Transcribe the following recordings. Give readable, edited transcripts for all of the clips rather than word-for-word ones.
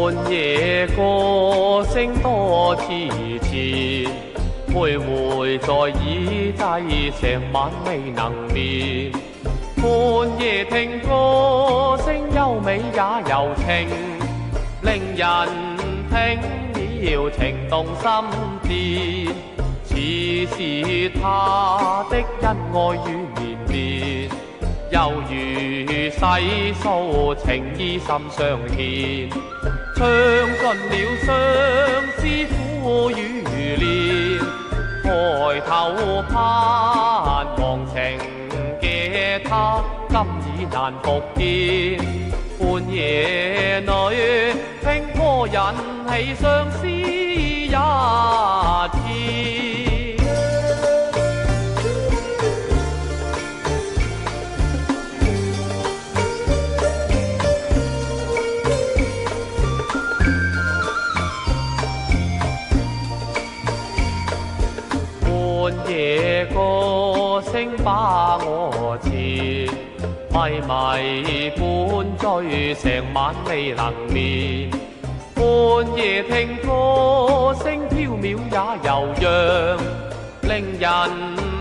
半夜歌聲多痴纏，徘徊在耳際，成晚未能眠。半夜聽歌聲優美也柔情，令人聽了情動心顫。似是他的恩愛與綿綿，猶如細數情意心相牽。唱盡了相思苦與戀，抬頭盼望情嘅他，今已難復見。半夜裏聽歌引起相思一天。半夜歌聲把我纏，迷迷半醉，成晚未能眠。半夜聽歌聲飄渺也悠揚，令人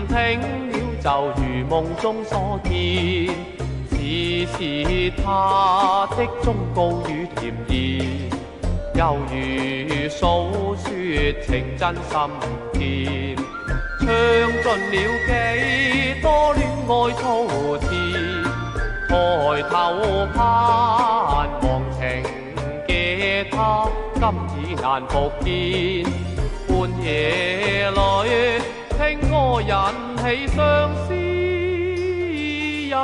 聽了就如夢中所見。似是他的忠告與甜言，猶如訴說情真心甜。唱盡了幾多戀愛措辭，抬頭盼望情嘅他，今已難復見。半夜裏聽歌引起相思一